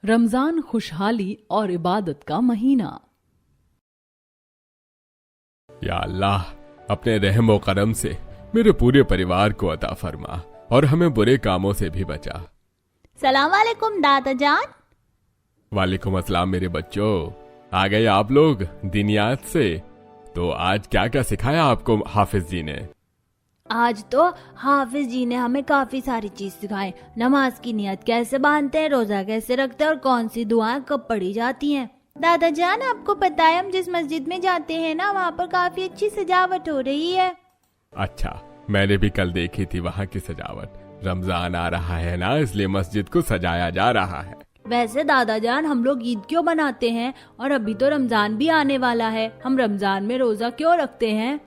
रमजान खुशहाली और इबादत का महीना। या अल्लाह, अपने रहम व करम से मेरे पूरे परिवार को अता फरमा और हमें बुरे कामों से भी बचा। सलाम वालेकुम दादा जान। वालेकुम अस्सलाम मेरे बच्चों, आ गए आप लोग दिनियात से। तो आज क्या क्या सिखाया आपको हाफिज जी ने? आज तो हाफिज जी ने हमें काफी सारी चीज सिखाई। नमाज की नियत कैसे बांधते हैं, रोजा कैसे रखते हैं और कौन सी दुआएं कब पढ़ी जाती हैं। दादा जान, आपको पता है हम जिस मस्जिद में जाते हैं ना, वहाँ पर काफी अच्छी सजावट हो रही है। अच्छा, मैंने भी कल देखी थी वहाँ की सजावट। रमजान आ रहा है ना, इसलिए मस्जिद को सजाया जा रहा है। वैसे दादा जान, हम लोग ईद क्यों मनाते हैं? और अभी तो रमजान भी आने वाला है, हम रमजान में रोजा क्यों रखते हैं?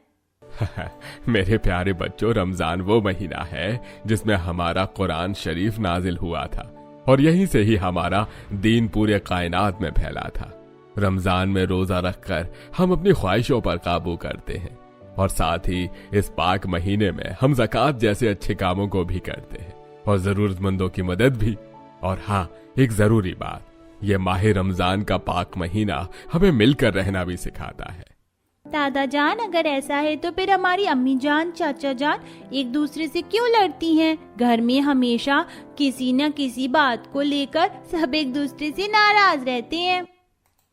मेरे प्यारे बच्चों, रमजान वो महीना है जिसमें हमारा कुरान शरीफ नाजिल हुआ था और यहीं से ही हमारा दीन पूरे कायनात में फैला था। रमजान में रोजा रखकर हम अपनी ख्वाहिशों पर काबू करते हैं और साथ ही इस पाक महीने में हम ज़कात जैसे अच्छे कामों को भी करते हैं और जरूरतमंदों की मदद भी। और हाँ, एक जरूरी बात, ये माह रमजान का पाक महीना हमें मिलकर रहना भी सिखाता है। दादा जान, अगर ऐसा है तो फिर हमारी अम्मी जान, चाचा जान एक दूसरे से क्यों लड़ती हैं? घर में हमेशा किसी न किसी बात को लेकर सब एक दूसरे से नाराज रहते हैं।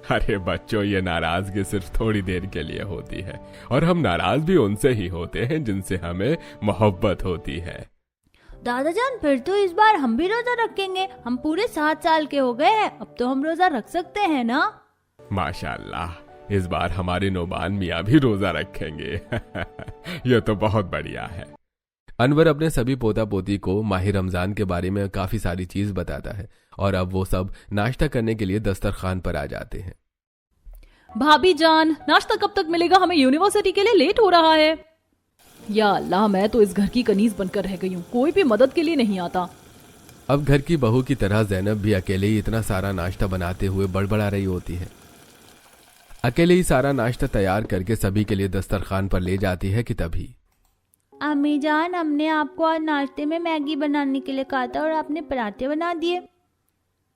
अरे बच्चों, ये नाराजगी सिर्फ थोड़ी देर के लिए होती है और हम नाराज भी उनसे ही होते हैं जिनसे हमें मोहब्बत होती है। दादा जान, फिर तो इस बार हम भी रोजा रखेंगे। हम पूरे 7 साल के हो गए हैं, अब तो हम रोजा रख सकते हैं ना? माशाल्लाह, इस बार हमारे नोमान मियाँ भी रोजा रखेंगे। यह तो बहुत बढ़िया है। अनवर अपने सभी पोता पोती को माह रमजान के बारे में काफी सारी चीज बताता है और अब वो सब नाश्ता करने के लिए दस्तरखान पर आ जाते हैं। भाभी जान, नाश्ता कब तक मिलेगा? हमें यूनिवर्सिटी के लिए लेट हो रहा है। या अल्लाह, मैं तो इस घर की कनीज बनकर रह गई हूँ, कोई भी मदद के लिए नहीं आता। अब घर की बहू की तरह जैनब भी अकेले ही इतना सारा नाश्ता बनाते हुए बड़बड़ा रही होती है। अकेले ही सारा नाश्ता तैयार करके सभी के लिए दस्तरखान पर ले जाती है कि तभी अम्मी जान, हमने आपको आज नाश्ते में मैगी बनाने के लिए कहा था और आपने पराठे बना दिए।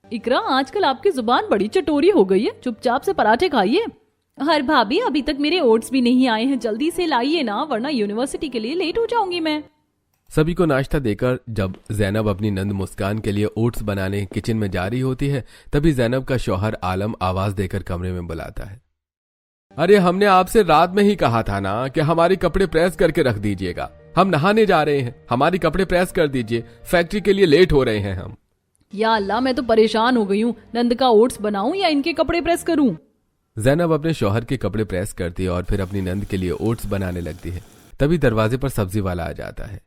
इकरा, आजकल आपकी जुबान बड़ी चटोरी हो गई है, चुपचाप से पराठे खाइए। हर भाभी, अभी तक मेरे ओट्स भी नहीं आए हैं, जल्दी से लाइए ना, वरना यूनिवर्सिटी के लिए लेट हो जाऊंगी मैं। सभी को नाश्ता देकर जब जैनब अपनी नंद मुस्कान के लिए ओट्स बनाने किचन में जा रही होती है, तभी जैनब का शौहर आलम आवाज देकर कमरे में बुलाता है। अरे, हमने आपसे रात में ही कहा था ना कि हमारी कपड़े प्रेस करके रख दीजिएगा। हम नहाने जा रहे हैं, हमारी कपड़े प्रेस कर दीजिए, फैक्ट्री के लिए लेट हो रहे हैं हम। या अल्लाह, मैं तो परेशान हो गई हूँ, नंद का ओट्स बनाऊं या इनके कपड़े प्रेस करूं? जैनब अपने शौहर के कपड़े प्रेस करती है और फिर अपनी नंद के लिए ओट्स बनाने लगती है। तभी दरवाजे पर सब्जी वाला आ जाता है।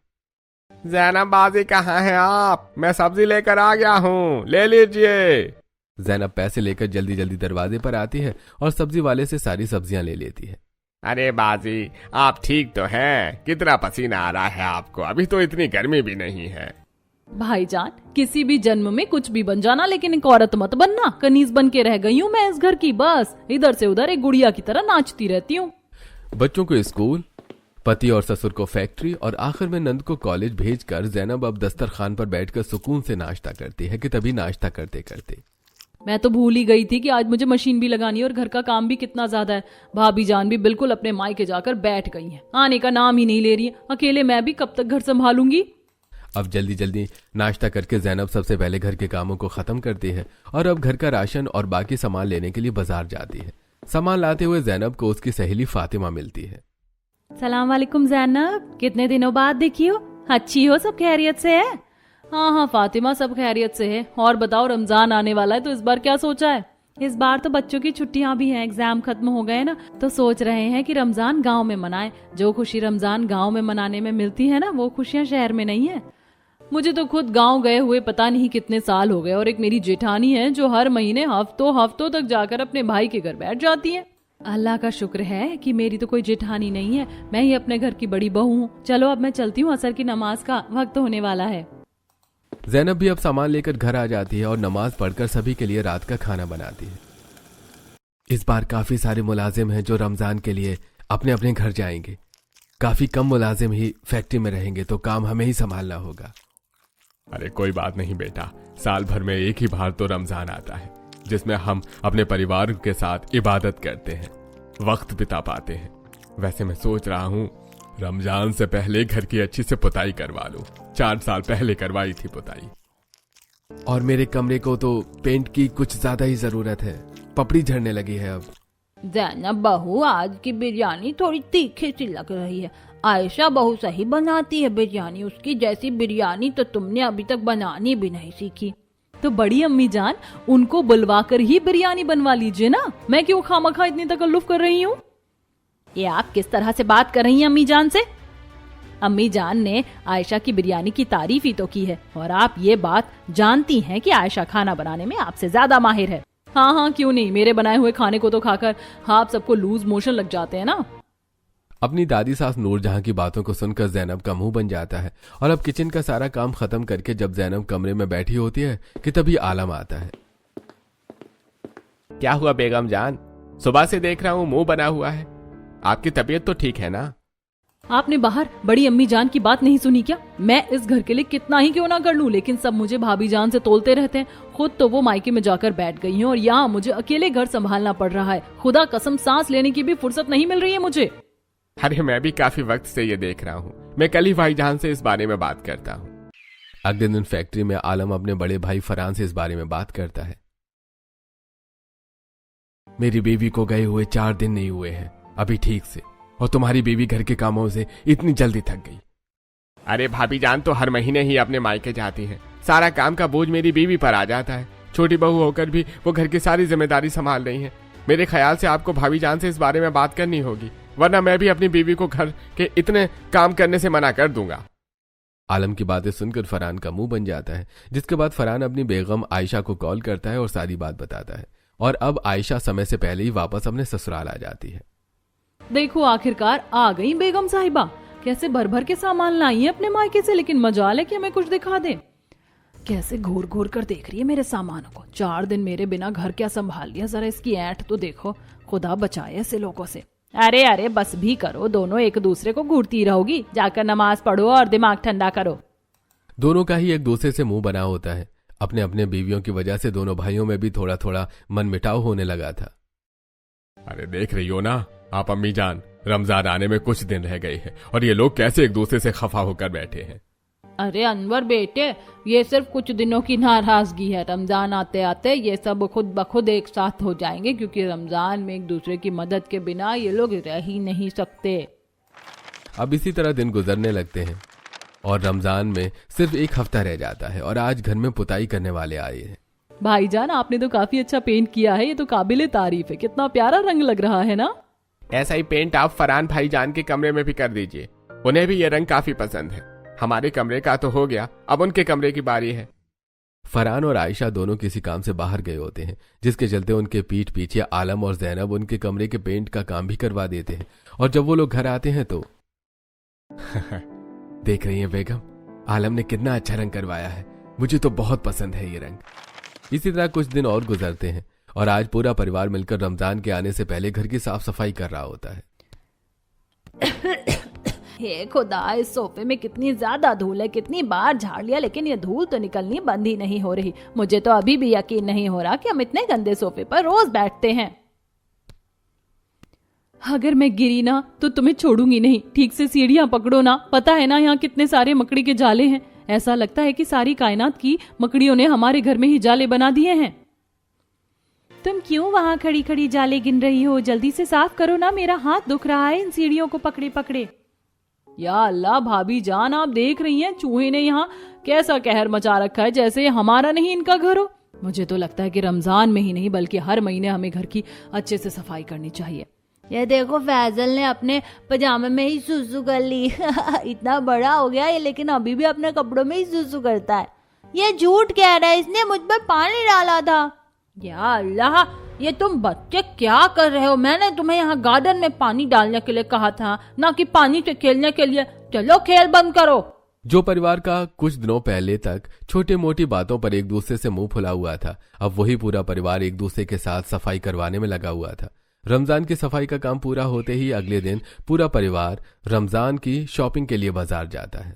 जैनब बाजी, कहाँ हैं आप? मैं सब्जी लेकर आ गया हूँ, ले लीजिए। जैनब पैसे लेकर जल्दी जल्दी दरवाजे पर आती है और सब्जी वाले से सारी सब्जियां ले लेती है। अरे बाजी, आप ठीक तो हैं? कितना पसीना आ रहा है आपको? अभी तो इतनी गर्मी भी नहीं है। भाईजान, किसी भी जन्म में कुछ भी बन जाना, लेकिन एक औरत मत बनना। कनीज बन के रह गई हूँ मैं इस घर की, बस इधर से उधर एक गुड़िया की तरह नाचती रहती हूँ। बच्चों को स्कूल, पति और ससुर को फैक्ट्री और आखिर में नंद को कॉलेज भेजकर जैनब अब दस्तरखान पर बैठकर सुकून से नाश्ता करती है कि तभी नाश्ता करते करते मैं तो भूल ही गई थी कि आज मुझे मशीन भी लगानी है और घर का काम भी कितना ज्यादा है। भाभी जान भी बिल्कुल अपने मायके जाकर बैठ गई हैं, आने का नाम ही नहीं ले रही है। अकेले मैं भी कब तक घर संभालूंगी? अब जल्दी जल्दी नाश्ता करके जैनब सबसे पहले घर के कामों को खत्म करती है और अब घर का राशन और बाकी सामान लेने के लिए बाजार जाती है। सामान लाते हुए जैनब को उसकी सहेली फातिमा मिलती है। सलाम वालेकुम जैनब, कितने दिनों बाद देखी हो? अच्छी हो? सब खैरियत से है? हाँ हाँ फातिमा, सब खैरियत से है। और बताओ, रमजान आने वाला है तो इस बार क्या सोचा है? इस बार तो बच्चों की छुट्टियां भी हैं, एग्जाम खत्म हो गए ना, तो सोच रहे हैं कि रमजान गांव में मनाएं। जो खुशी रमजान गांव में मनाने में मिलती है ना, वो खुशियां शहर में नहीं है। मुझे तो खुद गांव गए हुए पता नहीं कितने साल हो गए और एक मेरी जेठानी है जो हर महीने हफ्तों तक जाकर अपने भाई के घर बैठ जाती है। अल्लाह का शुक्र है कि मेरी तो कोई जेठानी नहीं है, मैं ही अपने घर की बड़ी बहू हूँ। चलो अब मैं चलती हूँ, असर की नमाज का वक्त होने वाला है। जैनब भी अब सामान लेकर घर आ जाती है और नमाज पढ़कर सभी के लिए रात का खाना बनाती है। इस बार काफी सारे मुलाजिम हैं जो रमजान के लिए अपने अपने घर जाएंगे। काफी कम मुलाजिम ही फैक्ट्री में रहेंगे, तो काम हमें ही संभालना होगा। अरे कोई बात नहीं बेटा, साल भर में एक ही बार तो रमजान आता है जिसमें हम अपने परिवार के साथ इबादत करते हैं, वक्त बिता पाते हैं। वैसे मैं सोच रहा हूँ रमजान से पहले घर की अच्छी से पुताई करवा लूं। 4 साल पहले करवाई थी पुताई। और मेरे कमरे को तो पेंट की कुछ ज्यादा ही जरूरत है, पपड़ी झड़ने लगी है अब। जैनब बहू, आज की बिरयानी थोड़ी तीखी सी लग रही है। आयशा बहू सही बनाती है बिरयानी, उसकी जैसी बिरयानी तो तुमने अभी तक बनानी भी नहीं सीखी। तो बड़ी अम्मी जान, उनको बुलवा कर ही बिरयानी बनवा लीजिए ना, मैं क्यों खामखा इतनी तकल्लुफ कर रही हूँ। ये आप किस तरह से बात कर रही हैं अम्मी जान से? अम्मी जान ने आयशा की बिरयानी की तारीफ ही तो की है, और आप ये बात जानती हैं कि आयशा खाना बनाने में आपसे ज्यादा माहिर है। हाँ हाँ क्यों नहीं, मेरे बनाए हुए खाने को तो खाकर आप सबको लूज मोशन लग जाते हैं ना। अपनी दादी सास नूरजहां की बातों को सुनकर जैनब का मुंह बन जाता है। और अब किचन का सारा काम खत्म करके जब जैनब कमरे में बैठी होती है कि तभी आलम आता है। क्या हुआ बेगम जान, सुबह से देख रहा हूँ मुंह बना हुआ है, आपकी तबीयत तो ठीक है ना? आपने बाहर बड़ी अम्मी जान की बात नहीं सुनी क्या? मैं इस घर के लिए कितना ही क्यों ना कर लूं, लेकिन सब मुझे भाभी जान से तोलते रहते हैं। खुद तो वो मायके में जाकर बैठ गई हैं और यहाँ मुझे अकेले घर संभालना पड़ रहा है। खुदा कसम सांस लेने की भी फुर्सत नहीं मिल रही है मुझे। अरे मैं भी काफी वक्त से ये देख रहा हूँ, मैं कल ही भाईजान से इस बारे में बात करता हूँ। अगले दिन फैक्ट्री में आलम अपने बड़े भाई फरहान से इस बारे में बात करता है। मेरी बीवी को गए हुए 4 दिन नहीं हुए हैं अभी ठीक से, और तुम्हारी बीवी घर के कामों से इतनी जल्दी थक गई। अरे भाभी जान तो हर महीने ही अपने मायके जाती है, सारा काम का बोझ मेरी बीवी पर आ जाता है। छोटी बहू होकर भी वो घर की सारी जिम्मेदारी संभाल रही है। मेरे ख्याल से आपको भाभी जान से इस बारे में बात करनी होगी, वरना मैं भी अपनी बीवी को घर के इतने काम करने से मना कर दूंगा। आलम की बातें सुनकर फरहान का मुंह बन जाता है, जिसके बाद फरहान अपनी बेगम आयशा को कॉल करता है और सारी बात बताता है। और अब आयशा समय से पहले ही वापस अपने ससुराल आ जाती है। देखो आखिरकार आ गई बेगम साहिबा, कैसे भर भर के सामान लाई है अपने मायके से, लेकिन मजाल है कि हमें कुछ दिखा दे। कैसे घूर घूर कर देख रही है मेरे सामानों को। 4 दिन मेरे बिना घर क्या संभाल लिया, जरा इसकी ऐंठ तो देखो। खुदा बचाए ऐसे लोगों से। अरे अरे बस भी करो, दोनों एक दूसरे को घूरती रहोगी। जाकर नमाज पढ़ो और दिमाग ठंडा करो। दोनों का ही एक दूसरे से मुंह बना होता है। अपने अपने बीवियों की वजह से दोनों भाइयों में भी थोड़ा थोड़ा मनमुटाव होने लगा था। अरे देख रही हो ना आप अम्मी जान, रमजान आने में कुछ दिन रह गए हैं और ये लोग कैसे एक दूसरे से खफा होकर बैठे हैं। अरे अनवर बेटे, ये सिर्फ कुछ दिनों की नाराजगी है। रमजान आते आते ये सब खुद ब खुद एक साथ हो जाएंगे, क्योंकि रमजान में एक दूसरे की मदद के बिना ये लोग रह ही नहीं सकते। अब इसी तरह दिन गुजरने लगते हैं और रमजान में सिर्फ 1 हफ्ता रह जाता है और आज घर में पुताई करने वाले आए हैं। भाईजान आपने तो काफी अच्छा पेंट किया है, ये तो काबिले तारीफ है। कितना प्यारा रंग लग रहा है ना। ऐसा ही पेंट आप फरहान भाईजान के कमरे में भी कर दीजिए, उन्हें भी ये रंग काफी पसंद है। हमारे कमरे का तो हो गया, अब उनके कमरे की बारी है। फरहान और आयशा दोनों किसी काम से बाहर गए होते हैं, जिसके चलते उनके पीठ पीछे आलम और जैनब उनके कमरे के पेंट का काम भी करवा देते हैं। और जब वो लोग घर आते हैं तो देख रही हैं बेगम, आलम ने कितना अच्छा रंग करवाया है, मुझे तो बहुत पसंद है ये रंग। इसी तरह कुछ दिन और गुजरते हैं और आज पूरा परिवार मिलकर रमजान के आने से पहले घर की साफ सफाई कर रहा होता है। हे खुदा, इस सोफे में कितनी ज्यादा धूल है। कितनी बार झाड़ लिया, लेकिन ये धूल तो निकलनी बंद ही नहीं हो रही। मुझे तो अभी भी यकीन नहीं हो रहा कि हम इतने गंदे सोफे पर रोज बैठते हैं। अगर मैं गिरी ना तो तुम्हें छोड़ूंगी नहीं। ठीक से सीढ़ियां पकड़ो ना। पता है ना यहाँ कितने सारे मकड़ी के जाले हैं। ऐसा लगता है कि सारी कायनात की मकड़ियों ने हमारे घर में ही जाले बना दिए हैं। तुम क्यों वहाँ खड़ी खड़ी जाले गिन रही हो? जल्दी से साफ करो ना, मेरा हाथ दुख रहा है इन सीढ़ियों को पकड़े पकड़े। या अल्लाह भाभी जान, आप देख रही हैं चूहे ने यहाँ कैसा कहर मचा रखा है, जैसे हमारा नहीं इनका घर हो। मुझे तो लगता है कि रमजान में ही नहीं बल्कि हर महीने हमें घर की अच्छे से सफाई करनी चाहिए। ये देखो, फैजल ने अपने पजामे में ही सुसु कर ली। इतना बड़ा हो गया ये, लेकिन अभी भी अपने कपड़ों में ही सुसु करता है। ये झूठ कह रहा है, इसने मुझ पर पानी डाला था। या अल्लाह, ये तुम बच्चे क्या कर रहे हो? मैंने तुम्हें यहाँ गार्डन में पानी डालने के लिए कहा था, ना कि पानी से खेलने के लिए। चलो खेल बंद करो। जो परिवार का कुछ दिनों पहले तक छोटी मोटी बातों पर एक दूसरे से मुंह फुला हुआ था, अब वही पूरा परिवार एक दूसरे के साथ सफाई करवाने में लगा हुआ था। रमजान की सफाई का काम पूरा होते ही अगले दिन पूरा परिवार रमजान की शॉपिंग के लिए बाजार जाता है।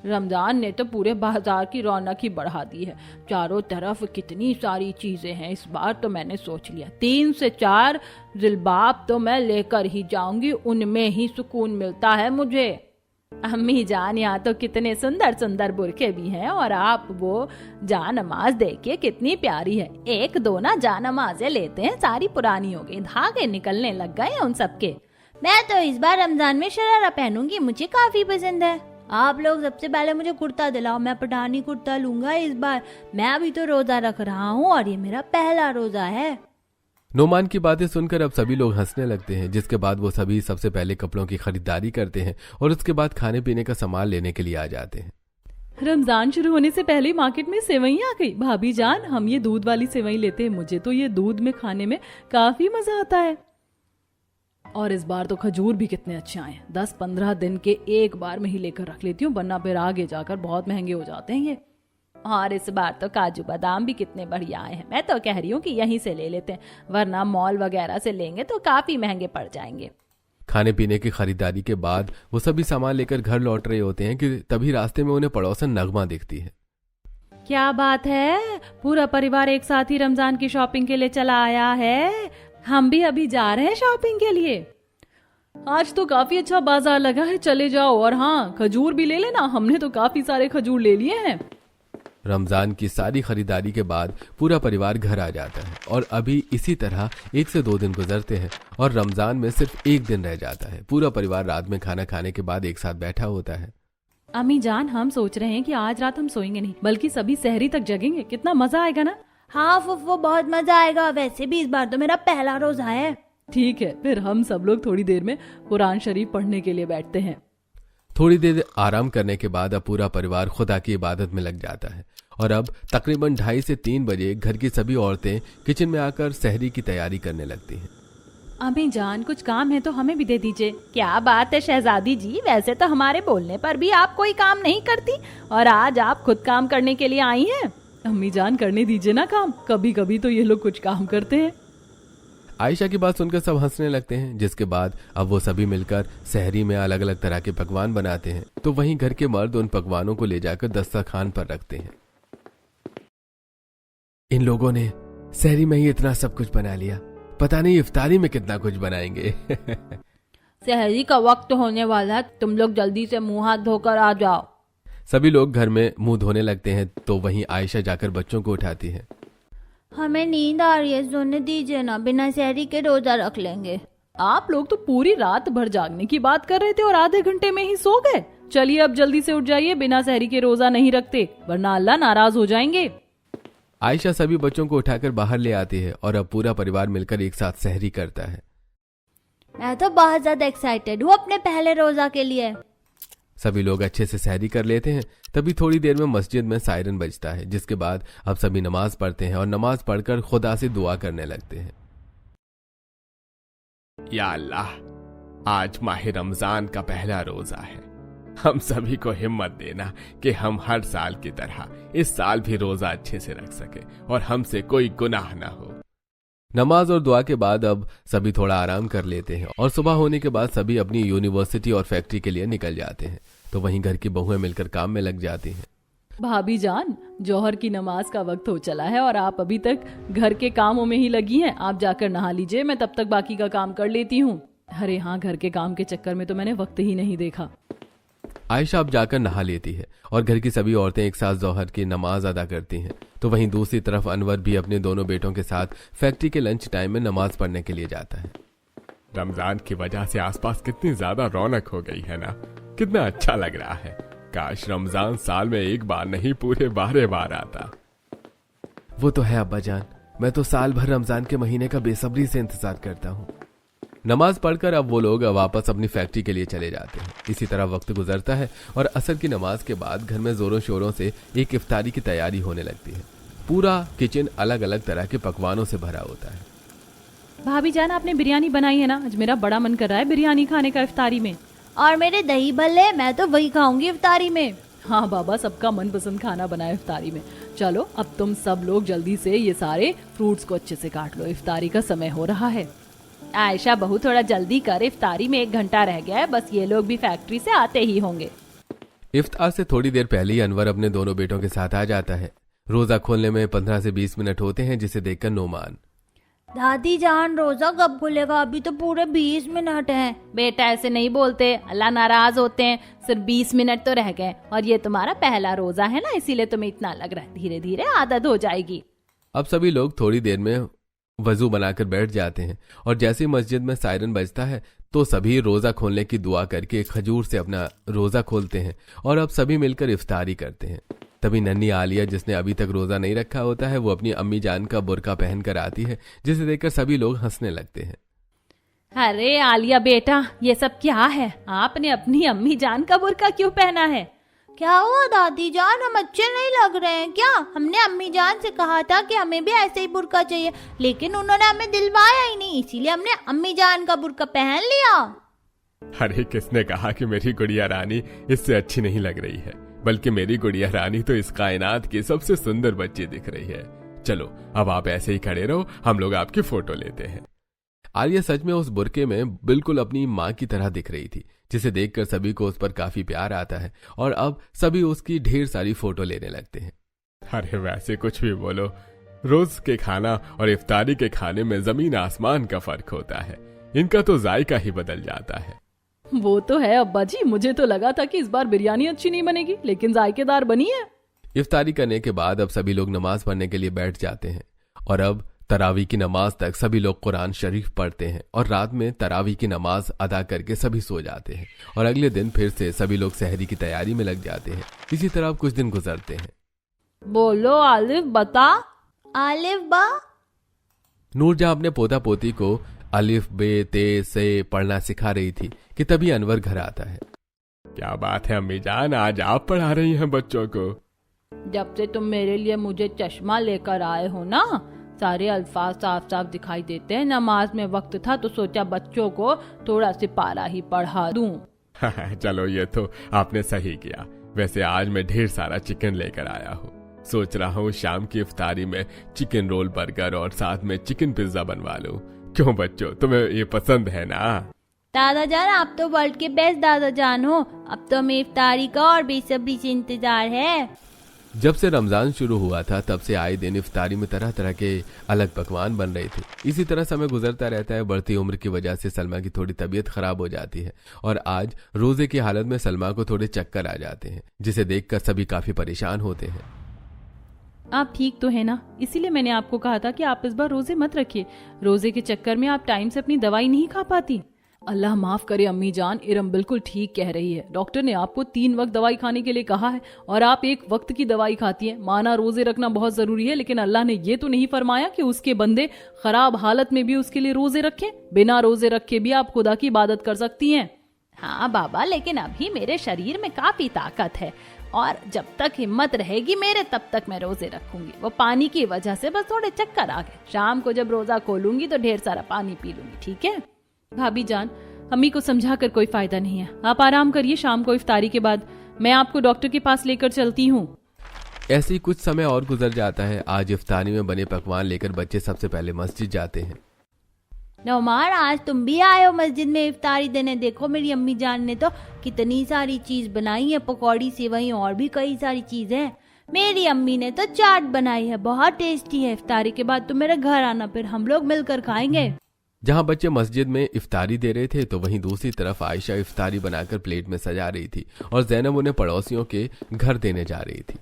रमजान ने तो पूरे बाजार की रौनक ही बढ़ा दी है। चारों तरफ कितनी सारी चीजें हैं। इस बार तो मैंने सोच लिया 3 से 4 जिलबाब तो मैं लेकर ही जाऊंगी, उनमें ही सुकून मिलता है मुझे। अम्मी जान, यहाँ तो कितने सुंदर सुंदर बुरखे भी हैं, और आप वो जानमाज देखिए कितनी प्यारी है। 1-2 ना जानमाजें लेते हैं, सारी पुरानी हो गई, धागे निकलने लग गए हैं उन सबके। मैं तो इस बार रमजान में शरारा पहनूंगी, मुझे काफी पसंद है। आप लोग सबसे पहले मुझे कुर्ता दिलाओ, मैं पठानी कुर्ता लूंगा इस बार। मैं अभी तो रोजा रख रहा हूँ और ये मेरा पहला रोजा है। नोमान की बातें सुनकर अब सभी लोग हंसने लगते हैं, जिसके बाद वो सभी सबसे पहले कपड़ों की खरीदारी करते हैं और उसके बाद खाने पीने का सामान लेने के लिए आ जाते हैं। रमजान शुरू होने से पहले मार्केट में सेवई आ गई। भाभी जान, हम ये दूध वाली सेवई लेते हैं, मुझे तो ये दूध में खाने में काफी मजा आता है। और इस बार तो खजूर भी कितने अच्छे आए हैं। 10-15 दिन के एक बार में ही लेकर रख लेती हूँ, वरना फिर आगे जाकर बहुत महंगे हो जाते हैं ये। और इस बार तो काजू बादाम भी कितने बढ़िया आए हैं। मैं तो कह रही हूँ कि यहीं से ले लेते हैं, वरना मॉल वगैरह से लेंगे तो काफी महंगे पड़ जाएंगे। खाने पीने की खरीदारी के बाद वो सभी सामान लेकर घर लौट रहे होते हैं कि तभी रास्ते में उन्हें पड़ोसन नगमा दिखती है। क्या बात है, पूरा परिवार एक साथ ही रमजान की शॉपिंग के लिए चला आया है। हम भी अभी जा रहे हैं शॉपिंग के लिए। आज तो काफी अच्छा बाजार लगा है, चले जाओ। और हाँ, खजूर भी ले लेना, हमने तो काफी सारे खजूर ले लिए हैं। रमजान की सारी खरीदारी के बाद पूरा परिवार घर आ जाता है और अभी इसी तरह 1 से 2 दिन गुजरते हैं और रमजान में सिर्फ 1 दिन रह जाता है। पूरा परिवार रात में खाना खाने के बाद एक साथ बैठा होता है। अम्मी जान, हम सोच रहे हैं कि आज रात हम सोएंगे नहीं, बल्कि सभी सहरी तक जगेंगे। कितना मजा आएगा ना। हाँ फुफ्फो, बहुत मजा आएगा। वैसे भी इस बार तो मेरा पहला रोजा है। ठीक है, फिर हम सब लोग थोड़ी देर में कुरान शरीफ पढ़ने के लिए बैठते हैं। थोड़ी देर आराम करने के बाद अब पूरा परिवार खुदा की इबादत में लग जाता है और अब तकरीबन 2:30 से 3 बजे घर की सभी औरतें किचन में आकर सहरी की तैयारी करने लगती हैं। अम्मी जान, कुछ काम है तो हमें भी दे दीजिए। क्या बात है शहजादी जी, वैसे तो हमारे बोलने पर भी आप कोई काम नहीं करती, और आज आप खुद काम करने के लिए आई हैं। अम्मी जान, करने दीजिए ना काम, कभी कभी तो ये लोग कुछ काम करते हैं। आयशा की बात सुनकर सब हंसने लगते हैं, जिसके बाद अब वो सभी मिलकर सहरी में अलग अलग तरह के पकवान बनाते हैं। तो वहीं घर के मर्द उन पकवानों को ले जाकर दस्तरखान पर रखते हैं। इन लोगों ने सहरी में ही इतना सब कुछ बना लिया, पता नहीं इफ्तारी में कितना कुछ बनाएंगे। सहरी का वक्त होने वाला, तुम लोग जल्दी से मुंह हाथ धोकर आ जाओ। सभी लोग घर में मुंह धोने लगते हैं तो वहीं आयशा जाकर बच्चों को उठाती है। हमें नींद आ रही है, सोने दीजिए ना, बिना सहरी के रोजा रख लेंगे। आप लोग तो पूरी रात भर जागने की बात कर रहे थे और आधे घंटे में ही सो गए। चलिए अब जल्दी से उठ जाइए, बिना सहरी के रोजा नहीं रखते, वरना अल्लाह नाराज हो जाएंगे। आयशा सभी बच्चों को उठाकर बाहर ले आती है और अब पूरा परिवार मिलकर एक साथ सहरी करता है। मैं तो बहुत ज्यादा एक्साइटेड हूँ अपने पहले रोजा के लिए। सभी लोग अच्छे से सहरी कर लेते हैं। तभी थोड़ी देर में मस्जिद में सायरन बजता है, जिसके बाद अब सभी नमाज पढ़ते हैं और नमाज पढ़कर खुदा से दुआ करने लगते हैं। या अल्लाह, आज माह रमजान का पहला रोजा है, हम सभी को हिम्मत देना कि हम हर साल की तरह इस साल भी रोजा अच्छे से रख सके और हमसे कोई गुनाह ना हो। नमाज और दुआ के बाद अब सभी थोड़ा आराम कर लेते हैं और सुबह होने के बाद सभी अपनी यूनिवर्सिटी और फैक्ट्री के लिए निकल जाते हैं। तो वहीं घर की बहुएं मिलकर काम में लग जाती हैं। भाभी जान, जौहर की नमाज का वक्त हो चला है और आप अभी तक घर के कामों में ही लगी हैं। आप जाकर नहा लीजिए, मैं तब तक बाकी का काम कर लेती हूँ। अरे हाँ, घर के काम के चक्कर में तो मैंने वक्त ही नहीं देखा। आयशा अब जाकर नहा लेती है और घर की सभी औरतें एक साथ जौहर की नमाज अदा करती हैं। तो वहीं दूसरी तरफ अनवर भी अपने दोनों बेटों के साथ फैक्ट्री के लंच टाइम में नमाज पढ़ने के लिए जाता है। रमजान की वजह से आसपास कितनी ज्यादा रौनक हो गई है ना, कितना अच्छा लग रहा है। काश रमजान साल में एक बार नहीं पूरे 12 बार आता। वो तो है अब्बा जान, मैं तो साल भर रमजान के महीने का बेसब्री से इंतजार करता हूँ। नमाज पढ़कर अब वो लोग वापस अपनी फैक्ट्री के लिए चले जाते हैं। इसी तरह वक्त गुजरता है और असर की नमाज के बाद घर में जोरों शोरों से एक इफ्तारी की तैयारी होने लगती है। पूरा किचन अलग अलग तरह के पकवानों से भरा होता है। भाभी जान, आपने बिरयानी बनाई है ना, आज मेरा बड़ा मन कर रहा है बिरयानी खाने का इफ्तारी में। और मेरे दही भल्ले, मैं तो वही खाऊंगी इफ्तारी में। हाँ बाबा, सबका मनपसंद खाना बनाए इफ्तारी में। चलो अब तुम सब लोग जल्दी से ये सारे फ्रूट्स को अच्छे से काट लो, इफ्तारी का समय हो रहा है। आयशा बहू, थोड़ा जल्दी कर, इफ्तारी में 1 घंटा रह गया है, बस ये लोग भी फैक्ट्री से आते ही होंगे। इफ्तार से थोड़ी देर पहले ही अनवर अपने दोनों बेटों के साथ आ जाता है। रोजा खोलने में 15 से 20 मिनट होते हैं, जिसे देखकर नोमान, दादी जान रोजा कब खुलेगा? अभी तो पूरे 20 मिनट हैं। बेटा ऐसे नहीं बोलते, अल्लाह नाराज होते हैं। सिर्फ 20 मिनट तो रह गए और ये तुम्हारा पहला रोजा है ना, इसीलिए तुम्हें इतना लग रहा है। धीरे धीरे आदत हो जाएगी। अब सभी लोग थोड़ी देर में वजू बनाकर बैठ जाते हैं और जैसे ही मस्जिद में सायरन बजता है तो सभी रोजा खोलने की दुआ करके खजूर से अपना रोजा खोलते हैं और अब सभी मिलकर इफ्तारी करते हैं। तभी नन्ही आलिया, जिसने अभी तक रोजा नहीं रखा होता है, वो अपनी अम्मी जान का बुर्का पहन कर आती है, जिसे देखकर सभी लोग हंसने लगते हैं। अरे आलिया बेटा, ये सब क्या है? आपने अपनी अम्मी जान का बुर्का क्यों पहना है? क्या हुआ दादी जान, हम अच्छे नहीं लग रहे हैं क्या? हमने अम्मी जान से कहा था कि हमें भी ऐसे ही बुर्का चाहिए, लेकिन उन्होंने हमें दिलवाया ही नहीं, इसीलिए हमने अम्मी जान का बुर्का पहन लिया। अरे किसने कहा कि मेरी गुड़िया रानी इससे अच्छी नहीं लग रही है? बल्कि मेरी गुड़िया रानी तो इस कायनात की सबसे सुंदर बच्ची दिख रही है। चलो अब आप ऐसे ही खड़े रहो, हम लोग आपकी फोटो लेते हैं। आलिया सच में उस बुर्के में बिल्कुल अपनी माँ की तरह दिख रही थी, जिसे देखकर सभी को उस पर काफी प्यार आता है और अब सभी उसकी ढेर सारी फोटो लेने लगते हैं। अरे वैसे कुछ भी बोलो, रोज के खाना और इफ्तारी के खाने में जमीन आसमान का फर्क होता है। इनका तो जायका ही बदल जाता है। वो तो है अब्बा जी, मुझे तो लगा था कि इस बार बिरयानी अच्छी नहीं बनेगी, लेकिन जायकेदार बनी है। इफ्तारी करने के बाद अब सभी लोग नमाज पढ़ने के लिए बैठ जाते हैं और अब तरावी की नमाज तक सभी लोग कुरान शरीफ पढ़ते हैं और रात में तरावी की नमाज अदा करके सभी सो जाते हैं और अगले दिन फिर से सभी लोग सहरी की तैयारी में लग जाते हैं। इसी तरह कुछ दिन गुजरते हैं। बोलो आलिफ बता। आलिफ बा। नूरजहां अपने पोता पोती को अलिफ बे ते से पढ़ना सिखा रही थी कि तभी अनवर घर आता है। क्या बात है अम्मी जान, आज आप पढ़ा रही हैं बच्चों को? जब से तुम मेरे लिए मुझे चश्मा लेकर आए हो ना, सारे अल्फाज साफ साफ दिखाई देते हैं। नमाज में वक्त था तो सोचा बच्चों को थोड़ा सिपारा ही पढ़ा दूं। चलो ये तो आपने सही किया। वैसे आज मैं ढेर सारा चिकन लेकर आया हूँ। सोच रहा हूँ शाम की इफ्तारी में चिकन रोल, बर्गर और साथ में चिकन पिज्जा बनवा लूं। क्यों बच्चों, तुम्हें ये पसंद है ना? दादा जान आप तो वर्ल्ड के बेस्ट दादा जान हो। अब तो हमें इफ्तारी का और बेसब्री से इंतजार है। जब से रमजान शुरू हुआ था तब से आए दिन इफ्तारी में तरह तरह के अलग पकवान बन रहे थे। इसी तरह समय गुजरता रहता है। बढ़ती उम्र की वजह से सलमा की थोड़ी तबीयत खराब हो जाती है और आज रोजे की हालत में सलमा को थोड़े चक्कर आ जाते हैं, जिसे देखकर सभी काफी परेशान होते हैं। आप ठीक तो है ना? इसीलिए मैंने आपको कहा था कि आप इस बार रोजे मत रखिए। रोजे के चक्कर में आप टाइम से अपनी दवाई नहीं खा पाती। अल्लाह माफ करे अम्मी जान, इरम बिल्कुल ठीक कह रही है। डॉक्टर ने आपको 3 वक्त दवाई खाने के लिए कहा है और आप 1 वक्त की दवाई खाती हैं। माना रोजे रखना बहुत जरूरी है, लेकिन अल्लाह ने ये तो नहीं फरमाया कि उसके बंदे खराब हालत में भी उसके लिए रोजे रखें। बिना रोजे रखे भी आप खुदा की इबादत कर सकती हैं। हाँ बाबा, लेकिन अभी मेरे शरीर में काफी ताकत है और जब तक हिम्मत रहेगी मेरे तब तक मैं रोजे रखूंगी। वो पानी की वजह से बस थोड़े चक्कर आ गए। शाम को जब रोजा खोलूंगी तो ढेर सारा पानी पी लूंगी, ठीक है? भाभी जान, अम्मी को समझाकर कोई फायदा नहीं है। आप आराम करिए, शाम को इफ्तारी के बाद मैं आपको डॉक्टर के पास लेकर चलती हूँ। ऐसे ही कुछ समय और गुजर जाता है। आज इफ्तारी में बने पकवान लेकर बच्चे सबसे पहले मस्जिद जाते हैं। नौमार, आज तुम भी आए हो मस्जिद में इफ्तारी देने। देखो मेरी अम्मी जान ने तो कितनी सारी चीज बनाई है, पकौड़ी सेवई और भी कई सारी चीजें। मेरी अम्मी ने तो चाट बनाई है, बहुत टेस्टी है। इफ्तारी के बाद तुम मेरे घर आना, फिर हम लोग मिलकर खाएंगे। जहां बच्चे मस्जिद में इफ्तारी दे रहे थे तो वहीं दूसरी तरफ आयशा इफ्तारी बनाकर प्लेट में सजा रही थी और जैनब उन्हें पड़ोसियों के घर देने जा रही थी।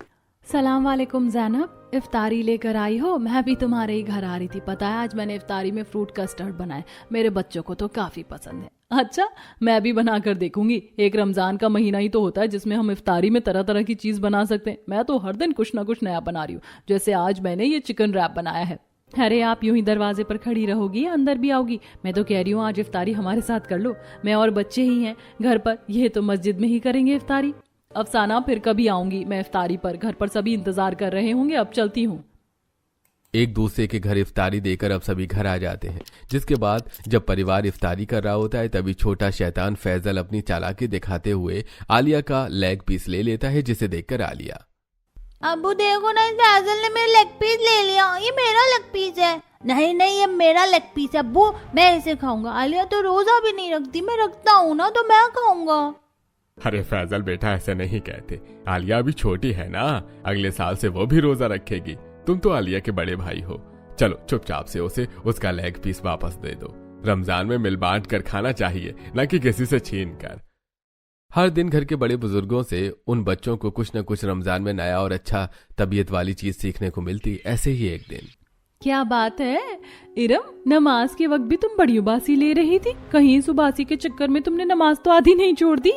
सलाम वालेकुम जैनब, इफ्तारी लेकर आई हो? मैं भी तुम्हारे ही घर आ रही थी। पता है आज मैंने इफ्तारी में फ्रूट कस्टर्ड बनाए, मेरे बच्चों को तो काफी पसंद है। अच्छा, मैं भी बना कर देखूंगी। एक रमजान का महीना ही तो होता है जिसमें हम इफ्तारी में तरह तरह की चीज बना सकते हैं। मैं तो हर दिन कुछ ना कुछ नया बना रही हूँ। जैसे आज मैंने ये चिकन रैप बनाया है। अरे आप यूं ही दरवाजे पर खड़ी रहोगी या अंदर भी आओगी? मैं तो कह रही हूँ आज इफ्तारी हमारे साथ कर लो। मैं और बच्चे ही हैं घर पर, ये तो मस्जिद में ही करेंगे इफ्तारी। अफसाना, फिर कभी आऊंगी मैं इफ्तारी पर। घर पर सभी इंतजार कर रहे होंगे। अब चलती हूँ। एक दूसरे के घर इफ्तारी देकर अब सभी घर आ जाते हैं, जिसके बाद जब परिवार इफ्तारी कर रहा होता है तभी छोटा शैतान फैजल अपनी चालाकी दिखाते हुए आलिया का लेग पीस ले लेता है, जिसे देखकर आलिया, अबू देखो ना, फैजल ने मेरा लेग पीस ले लिया। ये मेरा लेग पीस है। नहीं नहीं, ये मेरा लेग पीस है अब्बू, मैं इसे खाऊंगा। आलिया तो रोजा भी नहीं रखती, मैं रखता हूँ ना तो मैं खाऊंगा। अरे फैजल बेटा, ऐसे नहीं कहते। आलिया अभी छोटी है ना, अगले साल से वो भी रोजा रखेगी। तुम तो आलिया के बड़े भाई हो। चलो चुपचाप से उसे उसका लेग पीस वापस दे दो। रमजान में मिल बांट कर खाना चाहिए, न कि किसी से छीन कर। हर दिन घर के बड़े बुजुर्गों से उन बच्चों को कुछ न कुछ रमजान में नया और अच्छा तबीयत वाली चीज सीखने को मिलती। ऐसे ही एक दिन। क्या बात है इरम, नमाज के वक्त भी तुम बड़ी उबासी ले रही थी। कहीं इस उबासी के चक्कर में तुमने नमाज तो आधी नहीं छोड़ दी?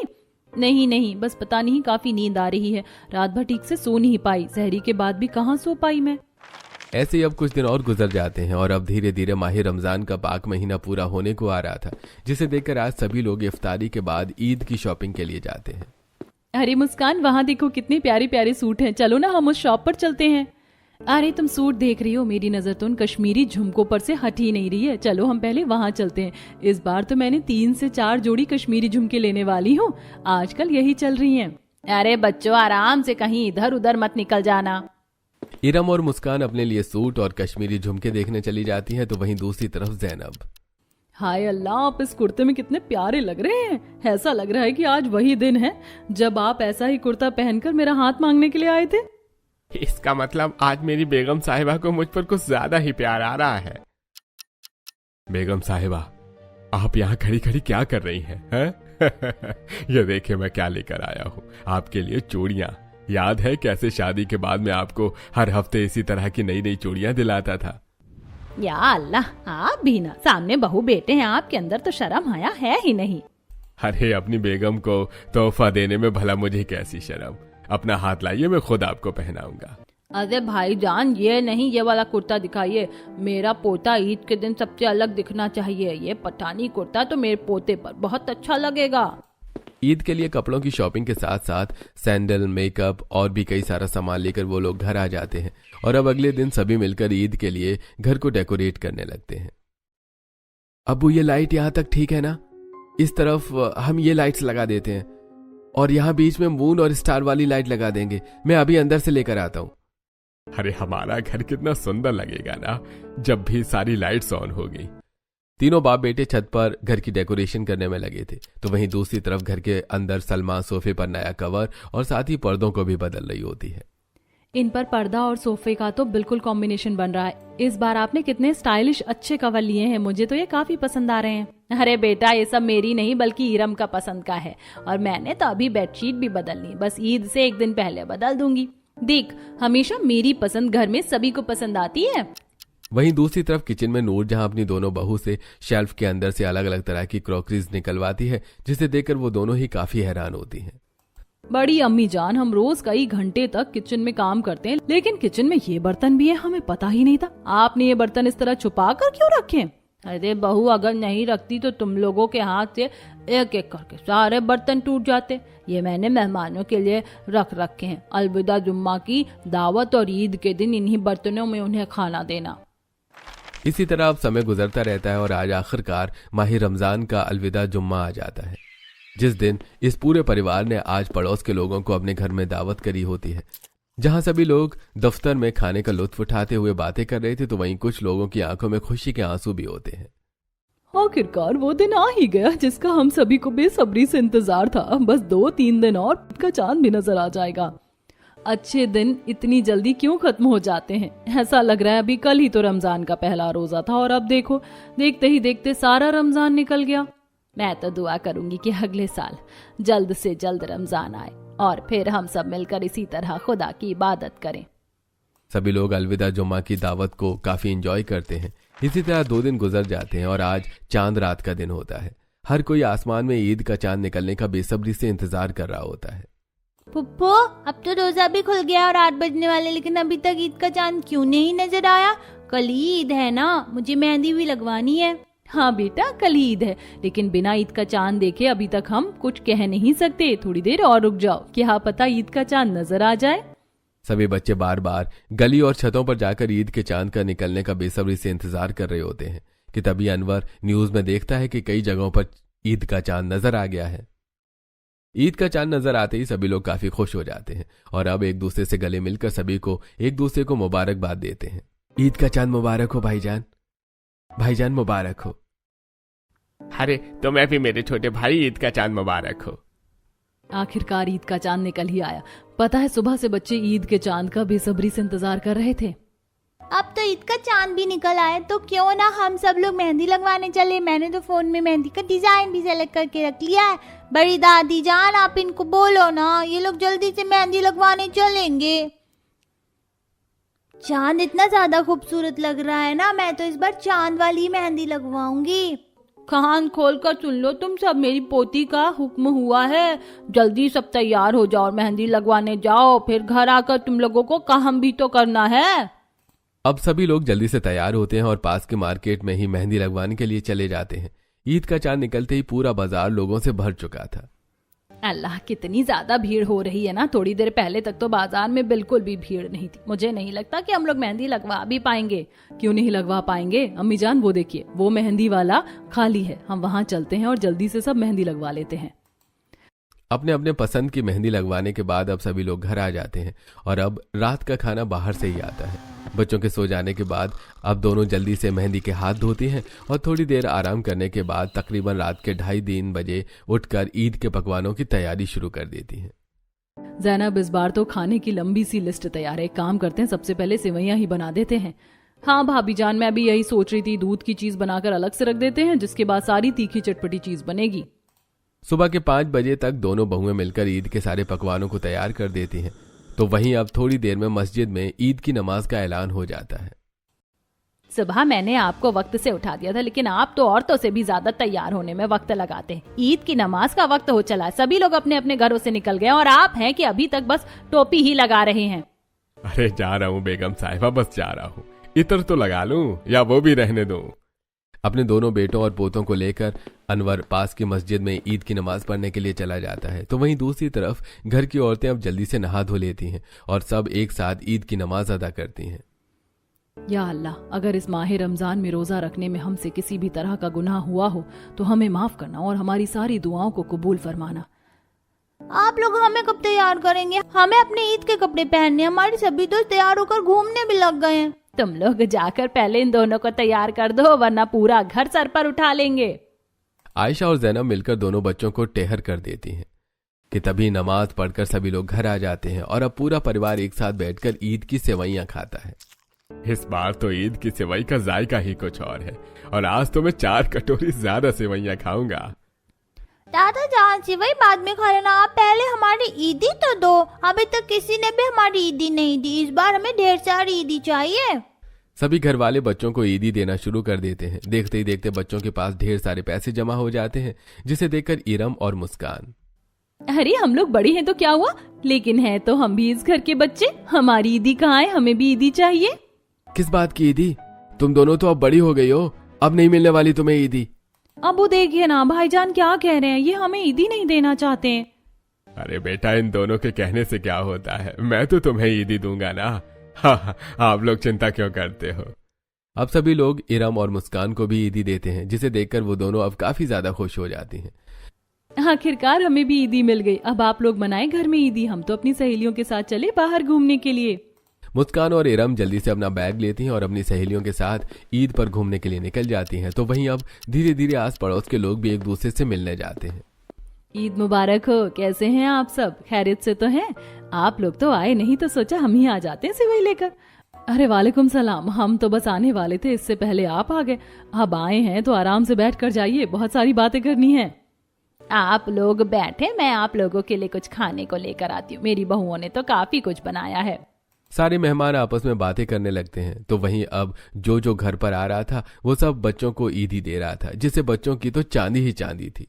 नहीं, बस पता नहीं काफी नींद आ रही है। रात भर ठीक से सो नहीं पाई, सहरी के बाद भी कहाँ सो पाई मैं। ऐसे ही अब कुछ दिन और गुजर जाते हैं और अब धीरे धीरे माह रमजान का पाक महीना पूरा होने को आ रहा था, जिसे देखकर आज सभी लोग इफ्तारी के बाद ईद की शॉपिंग के लिए जाते हैं। अरे मुस्कान, वहाँ देखो कितने प्यारे प्यारे सूट हैं। चलो ना हम उस शॉप पर चलते हैं। अरे तुम सूट देख रही हो, मेरी नजर तो उन कश्मीरी झुमकों पर से हट ही नहीं रही है। चलो हम पहले वहाँ चलते हैं। इस बार तो मैंने 3 से 4 जोड़ी कश्मीरी झुमके लेने वाली हूँ। आजकल यही चल रही हैं। अरे बच्चों, आराम से, कहीं इधर उधर मत निकल जाना। इरम और मुस्कान अपने लिए सूट और कश्मीरी झुमके देखने चली जाती हैं, तो वहीं दूसरी तरफ जैनब। हाय अल्लाह, आप इस कुर्ते में कितने प्यारे लग रहे हैं। ऐसा लग रहा है कि आज वही दिन है जब आप ऐसा ही कुर्ता पहनकर मेरा हाथ मांगने के लिए आए थे। इसका मतलब आज मेरी बेगम साहिबा को मुझ पर कुछ ज्यादा ही प्यार आ रहा है। बेगम साहिबा, आप यहाँ खड़ी खड़ी क्या कर रही हैं? ये देखिए मैं क्या लेकर आया हूँ आपके लिए, चूड़ियाँ। याद है कैसे शादी के बाद मैं आपको हर हफ्ते इसी तरह की नई नई चूड़ियाँ दिलाता था? या अल्लाह, आप भी ना, सामने बहू बेटे हैं, आपके अंदर तो शर्म हया है ही नहीं। अरे अपनी बेगम को तोहफा देने में भला मुझे कैसी शर्म। अपना हाथ लाइए, मैं खुद आपको पहनाऊंगा। अरे भाईजान, ये नहीं, ये वाला कुर्ता दिखाइए। मेरा पोता ईद के दिन सबसे अलग दिखना चाहिए। ये पठानी कुर्ता तो मेरे पोते पर बहुत अच्छा लगेगा। ईद के लिए कपड़ों की शॉपिंग के साथ साथ सैंडल, मेकअप और भी कई सारा सामान लेकर वो लोग घर आ जाते हैं और अब अगले दिन सभी मिलकर ईद के लिए घर को डेकोरेट करने लगते हैं। अब्बू, ये लाइट यहाँ तक ठीक है ना? इस तरफ हम ये लाइट्स लगा देते हैं और यहाँ बीच में मून और स्टार वाली लाइट लगा देंगे। मैं अभी अंदर से लेकर आता हूँ। अरे हमारा घर कितना सुंदर लगेगा ना जब भी सारी लाइट्स ऑन होगी। तीनों बाप बेटे छत पर घर की डेकोरेशन करने में लगे थे, तो वहीं दूसरी तरफ घर के अंदर सलमा सोफे पर नया कवर और साथ ही पर्दों को भी बदल रही होती है। इन पर पर्दा और सोफे का तो बिल्कुल कॉम्बिनेशन बन रहा है। इस बार आपने कितने स्टाइलिश अच्छे कवर लिए हैं, मुझे तो ये काफी पसंद आ रहे हैं। अरे बेटा, ये सब मेरी नहीं बल्कि इरम का पसंद का है और मैंने तो अभी बेडशीट भी बदलनी, बस ईद से एक दिन पहले बदल दूंगी। देख, हमेशा मेरी पसंद घर में सभी को पसंद आती है। वहीं दूसरी तरफ किचन में नूर जहां अपनी दोनों बहू से शेल्फ के अंदर से अलग अलग तरह की क्रॉकरीज निकलवाती है, जिसे देखकर वो दोनों ही काफी हैरान होती हैं। बड़ी अम्मी जान, हम रोज कई घंटे तक किचन में काम करते हैं, लेकिन किचन में ये बर्तन भी है, हमें पता ही नहीं था। आपने ये बर्तन इस तरह छुपा कर क्यों रखे? अरे बहू, अगर नहीं रखती तो तुम लोगों के हाथ से एक एक करके सारे बर्तन टूट जाते। ये मैंने मेहमानों के लिए रख रखे हैं। अलविदा जुम्मा की दावत और ईद के दिन इन्हीं बर्तनों में उन्हें खाना देना। इसी तरह अब समय गुजरता रहता है और आज आखिरकार माह रमजान का अलविदा जुम्मा आ जाता है, जिस दिन इस पूरे परिवार ने आज पड़ोस के लोगों को अपने घर में दावत करी होती है। जहां सभी लोग दफ्तर में खाने का लुत्फ उठाते हुए बातें कर रहे थे, तो वहीं कुछ लोगों की आंखों में खुशी के आंसू भी होते हैं। आखिरकार वो दिन आ ही गया जिसका हम सभी को बेसब्री से इंतजार था। बस 2-3 दिन और का चांद भी नजर आ जाएगा। अच्छे दिन इतनी जल्दी क्यों खत्म हो जाते हैं? ऐसा लग रहा है अभी कल ही तो रमजान का पहला रोजा था और अब देखो, देखते ही देखते सारा रमजान निकल गया। मैं तो दुआ करूंगी कि अगले साल जल्द से जल्द रमजान आए और फिर हम सब मिलकर इसी तरह खुदा की इबादत करें। सभी लोग अलविदा जुम्मा की दावत को काफी एंजॉय करते हैं। इसी तरह 2 दिन गुजर जाते हैं और आज चांद रात का दिन होता है। हर कोई आसमान में ईद का चांद निकलने का बेसब्री से इंतजार कर रहा होता है। पुप्पो, अब तो रोजा भी खुल गया और 8 बजने वाले, लेकिन अभी तक ईद का चांद क्यों नहीं नजर आया? कल ईद है ना, मुझे मेहंदी भी लगवानी है। हाँ बेटा, कल ईद है, लेकिन बिना ईद का चांद देखे अभी तक हम कुछ कह नहीं सकते। थोड़ी देर और रुक जाओ, क्या पता ईद का चांद नजर आ जाए। सभी बच्चे बार बार गली और छतों पर जाकर ईद के चांद का निकलने का बेसब्री से इंतजार कर रहे होते हैं कि तभी अनवर न्यूज में देखता है कि कई जगहों पर ईद का चांद नजर आ गया है। ईद का चांद नजर आते ही सभी लोग काफी खुश हो जाते हैं और अब एक दूसरे से गले मिलकर सभी को एक दूसरे को मुबारकबाद देते हैं। ईद का चांद मुबारक हो भाईजान, भाईजान मुबारक हो। अरे तुम्हें भी मेरे छोटे भाई ईद का चांद मुबारक हो। आखिरकार ईद का चांद निकल ही आया। पता है सुबह से बच्चे ईद के चांद का बेसब्री से इंतजार कर रहे थे। अब तो ईद का चांद भी निकल आया, तो क्यों ना हम सब लोग मेहंदी लगवाने चले। मैंने तो फोन में मेहंदी का डिजाइन भी सेलेक्ट करके रख लिया है। बड़ी दादी जान आप इनको बोलो ना, ये लोग जल्दी से मेहंदी लगवाने चलेंगे। चांद इतना ज्यादा खूबसूरत लग रहा है ना, मैं तो इस बार चांद वाली ही मेहंदी लगवाऊंगी। कान खोल कर सुन लो तुम सब, मेरी पोती का हुक्म हुआ है, जल्दी सब तैयार हो जाओ और मेहंदी लगवाने जाओ, फिर घर आकर तुम लोगों को काम भी तो करना है। अब सभी लोग जल्दी से तैयार होते हैं और पास के मार्केट में ही मेहंदी लगवाने के लिए चले जाते हैं। ईद का चांद निकलते ही पूरा बाजार लोगों से भर चुका था। अल्लाह कितनी ज्यादा भीड़ हो रही है ना, थोड़ी देर पहले तक तो बाजार में बिल्कुल भी भीड़ नहीं थी। मुझे नहीं लगता कि हम लोग मेहंदी लगवा भी पाएंगे। क्यों नहीं लगवा पाएंगे अम्मी जान, वो देखिए वो मेहंदी वाला खाली है, हम वहां चलते हैं और जल्दी से सब मेहंदी लगवा लेते हैं। अपने अपने पसंद की मेहंदी लगवाने के बाद अब सभी लोग घर आ जाते हैं और अब रात का खाना बाहर से ही आता है। बच्चों के सो जाने के बाद अब दोनों जल्दी से मेहंदी के हाथ धोती हैं और थोड़ी देर आराम करने के बाद तकरीबन रात के 2:30-3 बजे उठकर ईद के पकवानों की तैयारी शुरू कर देती हैं। ज़ैनब इस बार तो खाने की लंबी सी लिस्ट तैयार है। एक काम करते हैं, सबसे पहले सेवैयां ही बना देते हैं। हाँ भाभी जान, मैं भी यही सोच रही थी, दूध की चीज बनाकर अलग से रख देते हैं, जिसके बाद सारी तीखी चटपटी चीज बनेगी। सुबह के 5 बजे तक दोनों बहुएं मिलकर ईद के सारे पकवानों को तैयार कर देती हैं। तो वहीं अब थोड़ी देर में मस्जिद में ईद की नमाज का ऐलान हो जाता है। सुबह मैंने आपको वक्त से उठा दिया था, लेकिन आप तो औरतों से भी ज्यादा तैयार होने में वक्त लगाते हैं। ईद की नमाज का वक्त हो चला है, सभी लोग अपने अपने घरों से निकल गए और आप हैं कि अभी तक बस टोपी ही लगा रहे हैं। अरे जा रहा हूँ बेगम साहिबा, बस जा रहा हूँ। इतर तो लगा लूं या वो भी रहने दूं। अपने दोनों बेटों और पोतों को लेकर अनवर पास की मस्जिद में ईद की नमाज पढ़ने के लिए चला जाता है। तो वहीं दूसरी तरफ घर की औरतें अब जल्दी से नहा धो लेती हैं और सब एक साथ ईद की नमाज अदा करती हैं। या अल्लाह, अगर इस माह रमजान में रोजा रखने में हमसे किसी भी तरह का गुनाह हुआ हो तो हमें माफ करना और हमारी सारी दुआओं को कबूल फरमाना। आप लोग हमें कब तैयार करेंगे? हमें अपने ईद के कपड़े पहनने, हमारे सभी दोस्त तैयार होकर घूमने भी लग गए हैं। तुम लोग जाकर पहले इन दोनों को तैयार कर दो, वरना पूरा घर सर पर उठा लेंगे। आयशा और जैनब मिलकर दोनों बच्चों को टेहर कर देती हैं कि तभी नमाज पढ़कर सभी लोग घर आ जाते हैं और अब पूरा परिवार एक साथ बैठकर ईद की सेवैयां खाता है। इस बार तो ईद की सेवई का जायका ही कुछ और है और आज तो मैं 4 कटोरी ज्यादा सेवैयां खाऊंगा। दादा जान सेवई बाद में खा लेना, आप पहले हमारी ईदी तो दो। अभी तक किसी ने भी हमारी ईदी नहीं दी, इस बार हमें ढेर सारी ईदी चाहिए। सभी घर वाले बच्चों को ईदी देना शुरू कर देते हैं। देखते ही देखते बच्चों के पास ढेर सारे पैसे जमा हो जाते हैं, जिसे देखकर इरम और मुस्कान, अरे हम लोग बड़ी हैं तो क्या हुआ, लेकिन है तो हम भी इस घर के बच्चे, हमारी ईदी कहाँ है, हमें भी ईदी चाहिए। किस बात की ईदी? तुम दोनों तो अब बड़ी हो गई हो, अब नहीं मिलने वाली तुम्हें ईदी। अब वो देखिए ना भाईजान क्या कह रहे हैं, ये हमें ईदी नहीं देना चाहते हैं। अरे बेटा, इन दोनों के कहने से क्या होता है, मैं तो तुम्हें ईदी दूंगा ना। हाँ, आप लोग चिंता क्यों करते हो। अब सभी लोग इरम और मुस्कान को भी ईदी देते हैं, जिसे देखकर वो दोनों अब काफी ज्यादा खुश हो जाती हैं। आखिरकार हमें भी ईदी मिल गई, अब आप लोग मनाएं घर में ईदी, हम तो अपनी सहेलियों के साथ चले बाहर घूमने के लिए। मुस्कान और इरम जल्दी से अपना बैग लेती हैं और अपनी सहेलियों के साथ ईद पर घूमने के लिए निकल जाती हैं। तो वहीं अब धीरे धीरे आस पड़ोस के लोग भी एक दूसरे से मिलने जाते हैं। ईद मुबारक हो, कैसे हैं आप सब, खैरियत से तो हैं? आप लोग तो आए नहीं तो सोचा हम ही आ जाते हैं सेवई लेकर। अरे वालेकुम सलाम, हम तो बस आने वाले थे, इससे पहले आप आ गए। अब आए हैं तो आराम से बैठ कर जाइए, बहुत सारी बातें करनी है। आप लोग बैठे, मैं आप लोगों के लिए कुछ खाने को लेकर आती हूँ, मेरी बहुओं ने तो काफी कुछ बनाया है। सारे मेहमान आपस में बातें करने लगते हैं। तो वहीं अब जो घर पर आ रहा था वो सब बच्चों को ईदी दे रहा था, जिससे बच्चों की तो चांदी ही चांदी थी।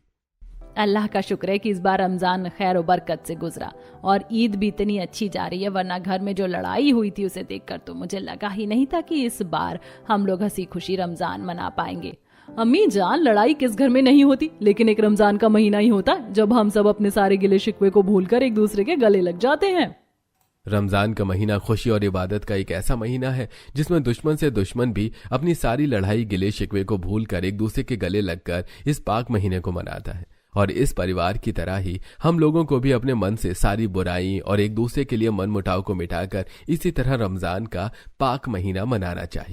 अल्लाह का शुक्र है कि इस बार रमजान खैर और बरकत से गुजरा और ईद भी इतनी अच्छी जा रही है, वरना घर में जो लड़ाई हुई थी उसे देखकर तो मुझे लगा ही नहीं था कि इस बार हम लोग हंसी खुशी रमजान मना पाएंगे। अम्मी जान, लड़ाई किस घर में नहीं होती, लेकिन एक रमजान का महीना ही होता है जब हम सब अपने सारे गिले शिकवे को भूलकर एक दूसरे के गले लग जाते हैं। रमजान का महीना खुशी और इबादत का एक ऐसा महीना है जिसमें दुश्मन से दुश्मन भी अपनी सारी लड़ाई गिले शिकवे को भूलकर एक दूसरे के गले लगकर इस पाक महीने को मनाता है। और इस परिवार की तरह ही हम लोगों को भी अपने मन से सारी बुराई और एक दूसरे के लिए मन मुटाव को मिटाकर इसी तरह रमजान का पाक महीना मनाना चाहिए।